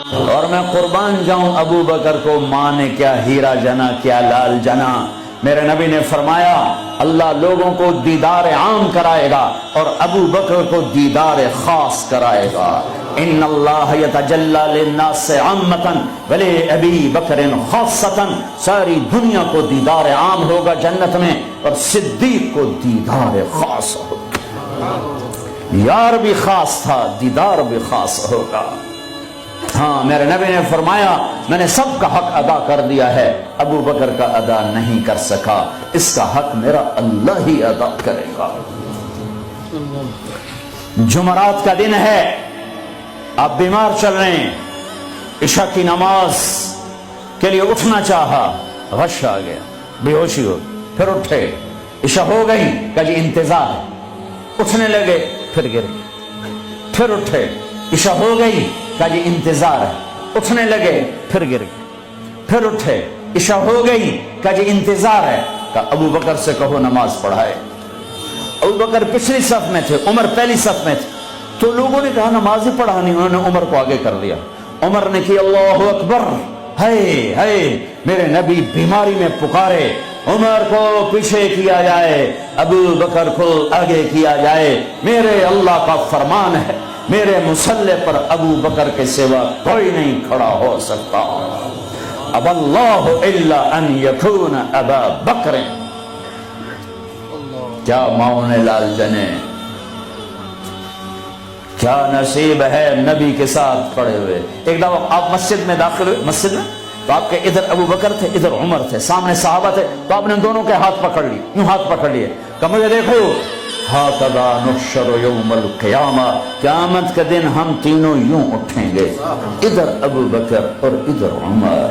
اور میں قربان جاؤں ابو بکر کو ماں نے کیا ہیرا جنا کیا لال جنا. میرے نبی نے فرمایا اللہ لوگوں کو دیدار عام کرائے گا اور ابو بکر کو دیدار خاص کرائے گا. ان اللہ یتجلی للناس عامۃ ولی ابی بکر خاصۃ. ساری دنیا کو دیدار عام ہوگا جنت میں اور صدیق کو دیدار خاص ہوگا. یار بھی خاص تھا دیدار بھی خاص ہوگا. ہاں میرے نبی نے فرمایا میں نے سب کا حق ادا کر دیا ہے, ابو بکر کا ادا نہیں کر سکا, اس کا حق میرا اللہ ہی ادا کرے گا. جمعرات کا دن ہے, آپ بیمار چل رہے ہیں, عشاء کی نماز کے لیے اٹھنا چاہا, غش آ گیا, بے ہوشی ہو, پھر اٹھے, عشاء ہو گئی, کہا جی انتظار ہے, اٹھنے لگے, پھر گر گئے, پھر اٹھے, عشاء ہو گئی, کہا جی انتظار ہے, اٹھنے لگے, پھر گر گئے, پھر اٹھے, عشاء ہو گئی, کہا جی انتظار ہے. کہا ابو بکر سے کہو نماز پڑھائے. ابو بکر پچھلی صف میں تھے, عمر پہلی صف میں تھے, تو لوگوں نے کہا نماز ہی پڑھانی, انہوں نے عمر کو آگے کر دیا. عمر نے کی اللہ اکبر, ہے میرے نبی بیماری میں پکارے, عمر کو پیچھے کیا جائے, ابو بکر کو آگے کیا جائے. میرے اللہ کا فرمان ہے, میرے مصلی پر ابو بکر کے سوا کوئی نہیں کھڑا ہو سکتا. اب اللہ الا ان یکون ابا بکر. کیا ماؤں نے لال جنے, کیا نصیب ہے نبی کے ساتھ کھڑے ہوئے. ایک دفعہ آپ مسجد میں داخل ہوئے, مسجد میں تو آپ کے ادھر ابو بکر تھے, ادھر عمر تھے, سامنے صحابہ تھے, تو آپ نے دونوں کے ہاتھ پکڑ لی, یوں ہاتھ پکڑ لیے, کہ مجھے دیکھو, ہاکذا نحشر یوم القیامہ, قیامت کے دن ہم تینوں یوں اٹھیں گے, ادھر ابو بکر اور ادھر عمر.